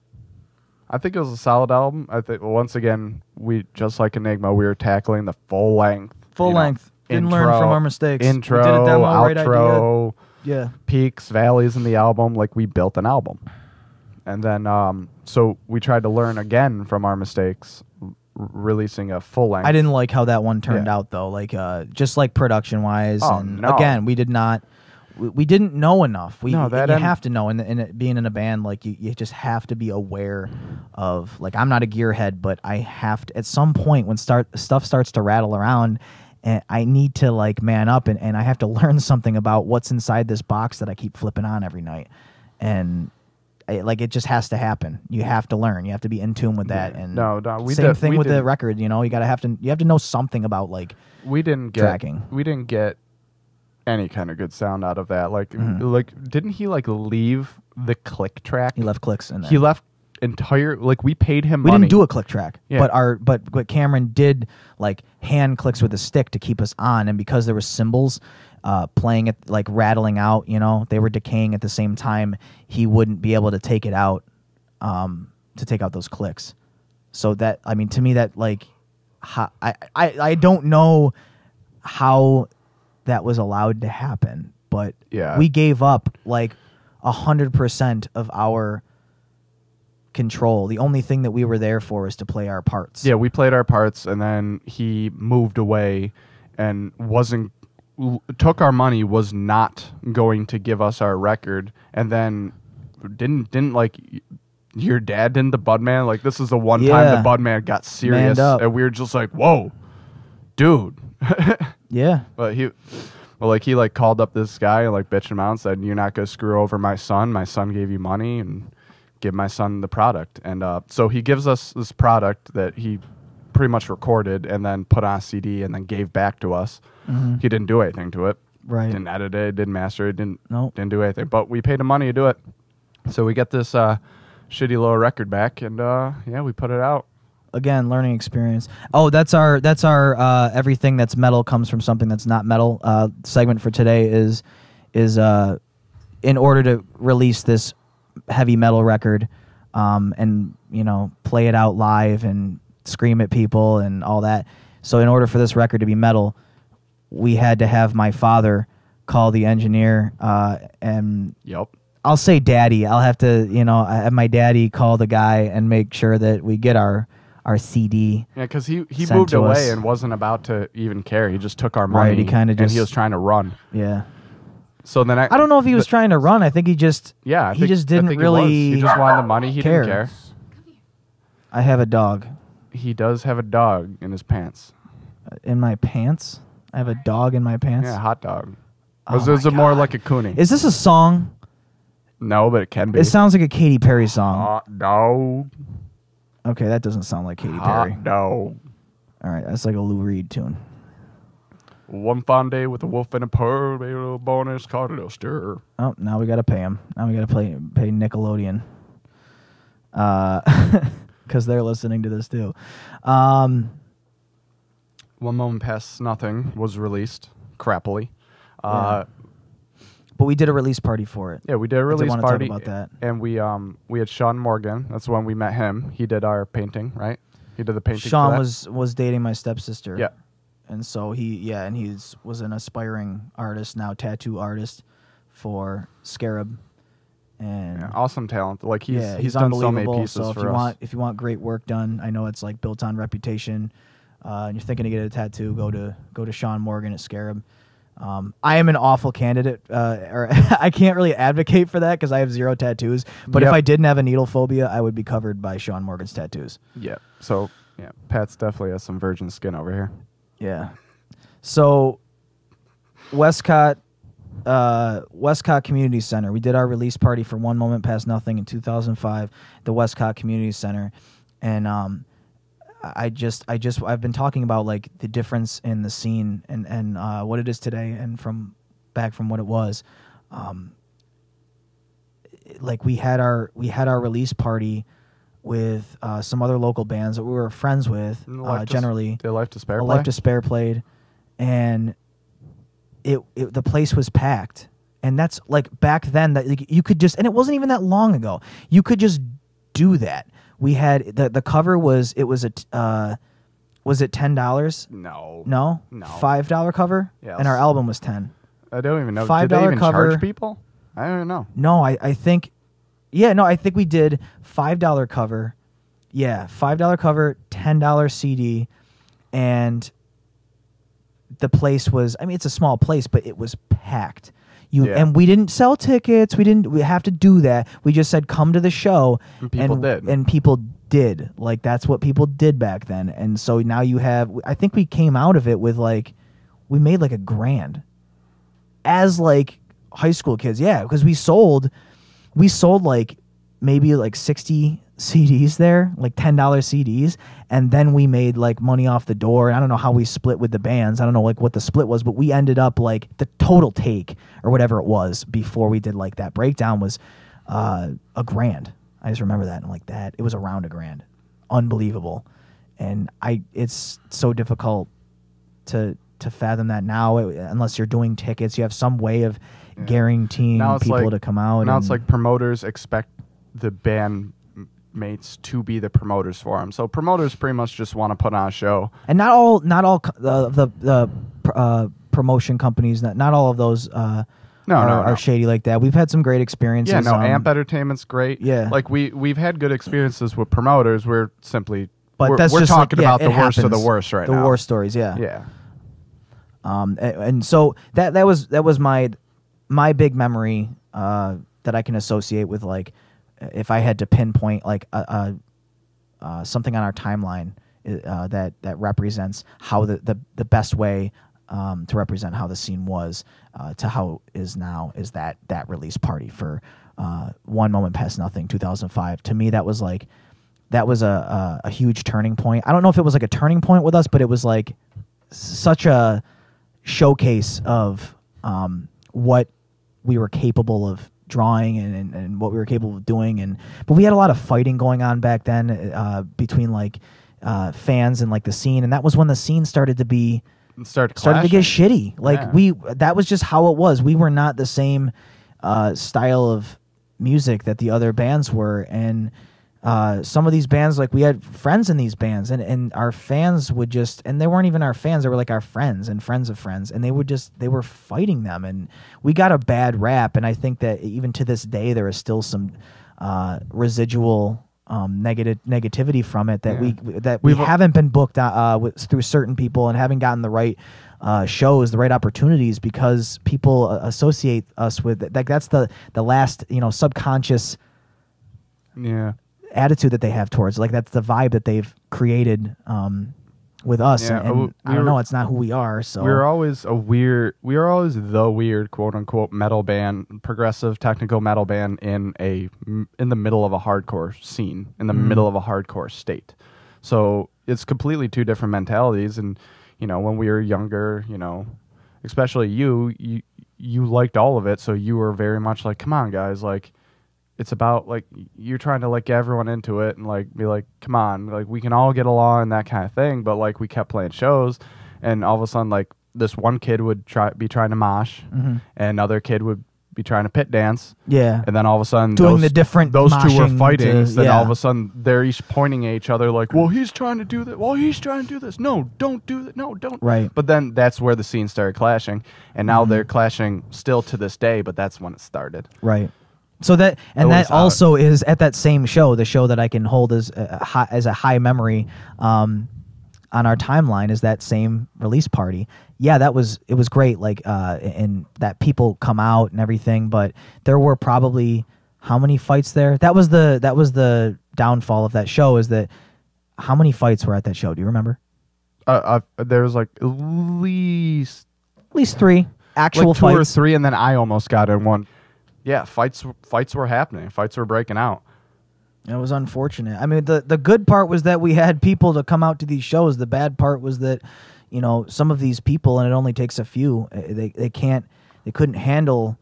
I think it was a solid album. I think once again we just like Enigma, we were tackling the full length. Didn't learn from our mistakes. Intro, we did a demo, outro, right idea. Yeah. Peaks, valleys in the album. Like we built an album, and then so we tried to learn again from our mistakes. Releasing a full length. I didn't like how that one turned out though. Like just like production wise, again, we didn't know enough. You have to know, and being in a band, like you just have to be aware of. Like I'm not a gearhead, but I have to at some point when stuff starts to rattle around, and I need to like man up, and I have to learn something about what's inside this box that I keep flipping on every night, and. Like it just has to happen. You have to learn. You have to be in tune with that. And same thing with the record. You know, you have to know something about like tracking. We didn't get any kind of good sound out of that. Like didn't he like leave the click track? He left clicks in there. He left entire like we paid him. We money. didn't do a click track, but Cameron did like hand clicks with a stick to keep us on, and because there were cymbals. Playing it like rattling out, you know, they were decaying at the same time. He wouldn't be able to take it out, to take out those clicks. So that, I mean, to me, that like, I don't know how that was allowed to happen, but we gave up like 100% of our control. The only thing that we were there for is to play our parts. Yeah, we played our parts, and then he moved away and took our money, was not going to give us our record, and then didn't like your dad didn't the BUDMAN, like this is the one time the BUDMAN got serious, and we were just like, whoa, dude. Yeah. But he called up this guy and like bitched him out and said, you're not gonna screw over my son gave you money, and give my son the product. And so he gives us this product that he pretty much recorded and then put on a CD and then gave back to us. He didn't do anything to it. Right. Didn't edit it, didn't master it, didn't do anything. But we paid him money to do it. So we get this shitty little record back, and we put it out. Again, learning experience. Oh, that's our everything that's metal comes from something that's not metal. Segment for today is in order to release this heavy metal record, and you know, play it out live and scream at people and all that. So in order for this record to be metal, we had to have my father call the engineer, and I'll say daddy. I'll have to, have my daddy call the guy and make sure that we get our CD. Yeah, because he moved away and wasn't about to even care. He just took our money. Right, he kind of just, and he was trying to run. Yeah. So then I don't know if he was trying to run. I think he just he just didn't really. He just wanted the money. He didn't care. I have a dog. He does have a dog in his pants. In my pants? I have a dog in my pants? Yeah, hot dog. Or is it more like a coonie? Is this a song? No, but it can be. It sounds like a Katy Perry song. Hot dog. Okay, that doesn't sound like Katy Perry. Hot dog. All right, that's like a Lou Reed tune. One fine day with a wolf and a pearl, a little bonus called a stir. Oh, now we got to pay him. Now we got to pay Nickelodeon. Because they're listening to this too. One Moment Past Nothing was released, crappily. Yeah. But we did a release party for it. Yeah, we did a release want to party. talk about that. And we had Sean Morgan. That's when we met him. He did our painting, right? He did the painting. Sean was dating my stepsister. Yeah. And so he was an aspiring artist, now tattoo artist for Scarab. And yeah, awesome talent. Like he's done so many pieces so for us. If you want great work done, I know it's like built on reputation. And you're thinking to get a tattoo, go to Sean Morgan at Scarab. I am an awful candidate, or I can't really advocate for that because I have 0 tattoos. But if I didn't have a needle phobia, I would be covered by Sean Morgan's tattoos. Yeah. So yeah, Pat's definitely has some virgin skin over here. Yeah. So Westcott Community Center. We did our release party for One Moment Past Nothing in 2005, the Westcott Community Center, and I've been talking about like the difference in the scene and what it is today and from what it was. Like we had our release party with some other local bands that we were friends with. Generally, the Life to Spare. Life to Spare played, and the place was packed. And that's like back then that like, you could just, and it wasn't even that long ago. You could just do that. We had the cover was it $10? No. $5 cover. Yes. And our album was $10. I don't even know. $5 Did they even cover. charge people? I don't know. No, I think, I think we did $5 cover. Yeah, $5 cover, $10 CD, and the place was, I mean, it's a small place, but it was packed. And we didn't sell tickets. We have to do that. We just said, come to the show. And people did. And people did. Like, that's what people did back then. And so now you have, I think we came out of it with like, we made like $1,000 as like high school kids. Yeah. Because we sold like maybe like 60 CDs there, like $10 CDs, and then we made like money off the door. I don't know how we split with the bands. I don't know like what the split was, but we ended up like the total take or whatever it was before we did like that breakdown was $1,000. I just remember that and like that it was around $1,000. Unbelievable. And it's so difficult to fathom that now unless you're doing tickets. You have some way of guaranteeing people to come out. Now it's like promoters expect the band mates to be the promoters for them. So promoters pretty much just want to put on a show. And not all the promotion companies, not all of those are shady like that. We've had some great experiences. Yeah, Amp Entertainment's great. Yeah. Like we've had good experiences with promoters. We're simply we're talking like, about the worst happens. of the worst right now. The war stories, yeah. Yeah. And so that was my big memory that I can associate with like if I had to pinpoint like something on our timeline that represents how the best way to represent how the scene was to how it is now is that release party for One Moment Past Nothing 2005. To me, that was a huge turning point. I don't know if it was like a turning point with us, but it was like such a showcase of what we were capable of drawing and what we were capable of doing. But we had a lot of fighting going on back then between like fans and like the scene, and that was when the scene started to get shitty. Like that was just how it was. We were not the same style of music that the other bands were, and some of these bands, like we had friends in these bands, and our fans would just, and they weren't even our fans, they were like our friends and friends of friends, and they were fighting them, and we got a bad rap. And I think that even to this day there is still some residual negativity from it that we haven't been booked through certain people and haven't gotten the right shows, the right opportunities, because people associate us with it. Like that's the last subconscious attitude that they have towards, like that's the vibe that they've created with us, and I don't know, it's not who we are. So we were always the weird quote unquote metal band, progressive technical metal band in the middle of a hardcore scene, in the middle of a hardcore state. So it's completely two different mentalities. And, you know, when we were younger, you know, especially you liked all of it. So you were very much like, come on, guys, like, it's about, like, you're trying to, like, get everyone into it and, like, be like, come on, like, we can all get along and that kind of thing. But, like, we kept playing shows, and all of a sudden, like, this one kid would be trying to mosh, and another kid would be trying to pit dance. Yeah. And then all of a sudden, doing the different those two were fighting. to, then all of a sudden, they're each pointing at each other like, well, he's trying to do that. Well, he's trying to do this. No, don't do that. No, don't. Right. But then that's where the scene started clashing. And now they're clashing still to this day, but that's when it started. Right. So that, and that also is at that same show, the show that I can hold as a high memory on our timeline, is that same release party. Yeah, it was great, like, and that people come out and everything, but there were probably how many fights there? That was the downfall of that show, is that how many fights were at that show? Do you remember? There was like at least 3 actual like 2 fights. or 3, and then I almost got in one. Yeah, fights were happening. Fights were breaking out. It was unfortunate. I mean, the good part was that we had people to come out to these shows. The bad part was that, you know, some of these people, and it only takes a few, they couldn't handle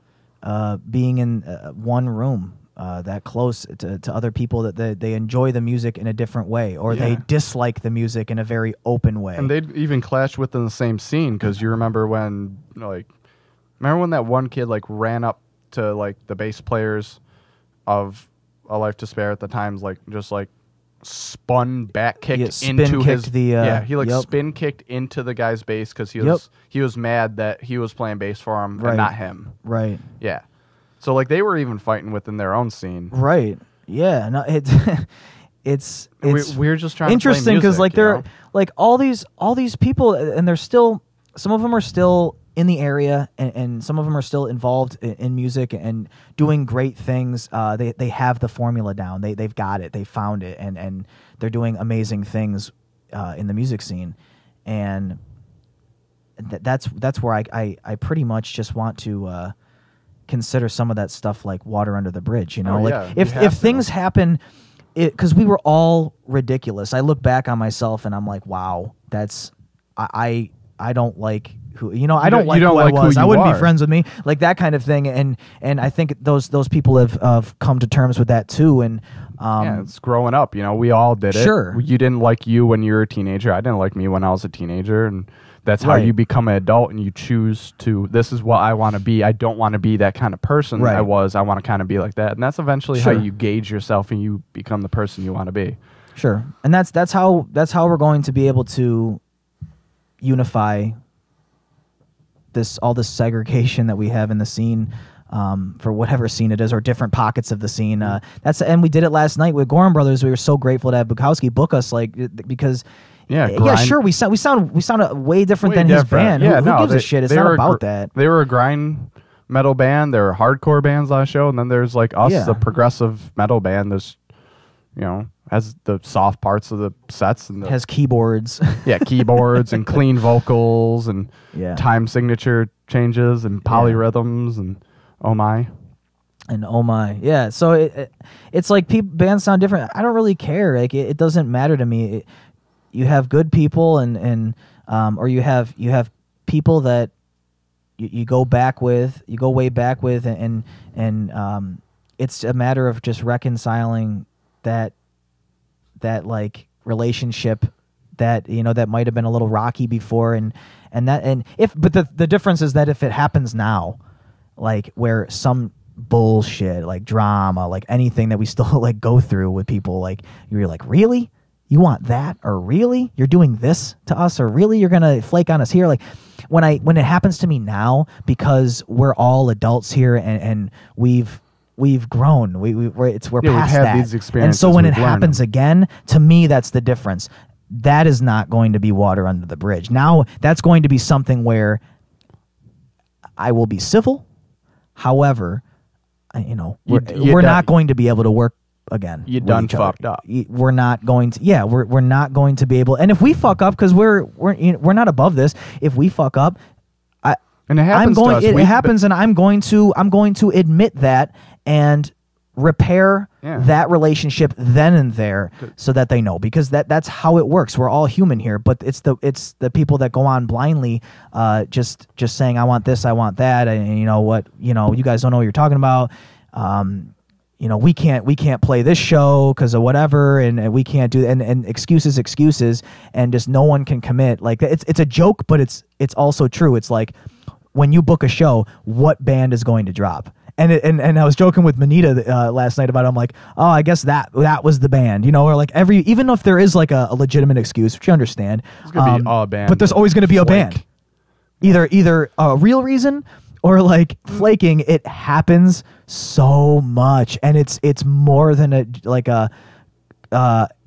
being in one room that close to other people, that they enjoy the music in a different way, or they dislike the music in a very open way. And they'd even clash within the same scene, because you remember when that one kid, like, ran up to, like, the bass players of A Life to Spare at the times, like, just, like, spun back kicked into his spin kicked into the guy's bass, because he was mad that he was playing bass for him and not him. Right. Yeah. So, like, they were even fighting within their own scene. Right. Yeah. No, it's we're just trying interesting, because, like, they're like all these people, and they're still, some of them are still in the area, and some of them are still involved in music and doing great things. They have the formula down. They've got it. They found it, and they're doing amazing things in the music scene. And that's where I pretty much just want to consider some of that stuff like water under the bridge. You know, if things happen, because we were all ridiculous. I look back on myself and I'm like, wow, that's I don't like who, you know, I don't like who I was. I wouldn't be friends with me, like that kind of thing. And I think those people have come to terms with that too. And it's growing up. You know, we all did it. Sure. You didn't like you when you were a teenager. I didn't like me when I was a teenager, and that's how you become an adult, and you choose to, this is what I want to be. I don't want to be that kind of person I was. I want to kind of be like that. And that's eventually how you gauge yourself and you become the person you want to be. Sure. And that's how we're going to be able to unify all this segregation that we have in the scene, for whatever scene it is, or different pockets of the scene. And we did it last night with Gorham Brothers. We were so grateful to have Bukowski book us, like, because sure, we sound way different than his band. Who gives a shit? It's not about that. They were a grind metal band. They were hardcore bands last show, and then there's like us, the progressive metal band. There's, you know, has the soft parts of the sets and has keyboards. Keyboards and clean vocals and time signature changes and polyrhythms and oh my. Yeah, so it's like bands sound different. I don't really care. Like, it doesn't matter to me. You have good people and or you have people that you go way back with, and it's a matter of just reconciling that like relationship that, you know, that might have been a little rocky before, but the difference is that if it happens now, like, where some bullshit, like drama, like anything that we still like go through with people, like, you're like, really, you want that? Or really, you're doing this to us? Or really, you're gonna flake on us here? Like, when it happens to me now, because we're all adults here, and we've grown. We're past that. These experiences, and so when it happens again, to me, that's the difference. That is not going to be water under the bridge. Now that's going to be something where I will be civil. However, you know, we're not going to be able to work again. You done fucked up. We're not going to. Yeah, we're not going to be able. And if we fuck up, because we're not above this. If we fuck up, and it happens. It happens, and I'm going to admit that and repair that relationship then and there so that they know, because that's how it works. We're all human here, but it's the people that go on blindly, just saying, I want this, I want that, and you know what, you guys don't know what you're talking about. We can't play this show because of whatever, and we can't do, and excuses, and just no one can commit. Like it's a joke, but it's also true. It's like when you book a show, what band is going to drop? And I was joking with Manita last night about it. I'm like, oh, I guess that was the band, or like even if there is like a legitimate excuse, which you understand, there's gonna be a band, but there's always going to be a band, either a real reason or like flaking. It happens so much, and it's more than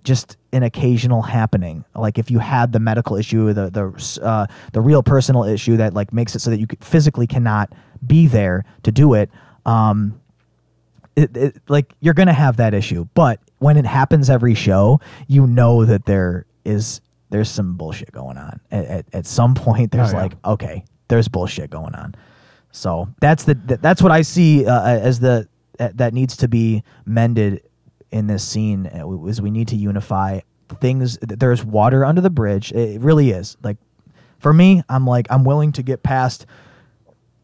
just an occasional happening. Like if you had the medical issue, the real personal issue that like makes it so that you physically cannot be there to do it. Like you're gonna have that issue, but when it happens every show, that there's some bullshit going on. At some point, there's okay, there's bullshit going on. So that's what I see as that needs to be mended in this scene. Is we need to unify things. There's water under the bridge. It really is. Like for me, I'm willing to get past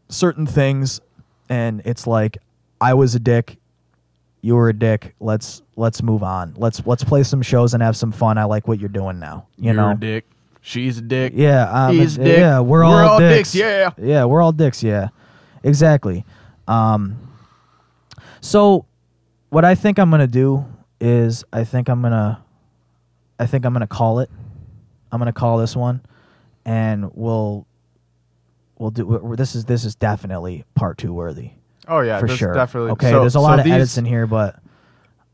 certain things. And it's like, I was a dick, you were a dick. Let's move on. Let's play some shows and have some fun. I like what you're doing now. You're a dick. She's a dick. Yeah, he's a dick. Yeah, we're all dicks. Yeah. Yeah, we're all dicks. Yeah, exactly. So, what I think I'm gonna do is I think I'm gonna call it. I'm gonna call this one, and we'll do. This is definitely part 2 worthy. Oh yeah, for sure. Definitely. Okay, there's a lot of edits in here, but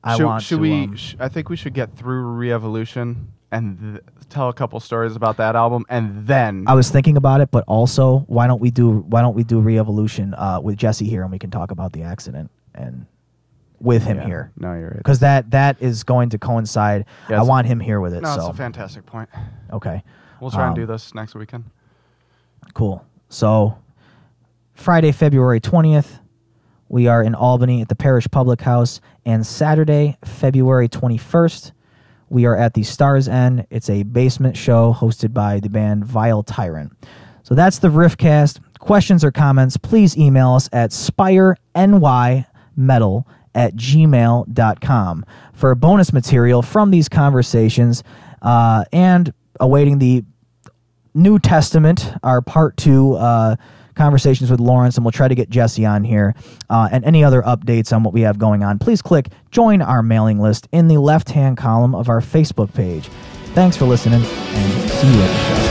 I think we should get through Re-Evolution and tell a couple stories about that album, and then I was thinking about it, but also why don't we do Re-Evolution with Jesse here, and we can talk about the accident and with him here. No, you're right. Because that is going to coincide. Yes. I want him here with it. No, it's a fantastic point. Okay. We'll try and do this next weekend. Cool. So Friday, February 20th, we are in Albany at the Parish Public House, and Saturday, February 21st, we are at the Star's End. It's a basement show hosted by the band Vile Tyrant. So that's the RIFFCAST. Questions or comments, please email us at spirenymetal@gmail.com for bonus material from these conversations, and awaiting the New Testament, our part 2 conversations with Lawrence, and we'll try to get Jesse on here, and any other updates on what we have going on. Please click join our mailing list in the left-hand column of our Facebook page. Thanks for listening, and see you at the show.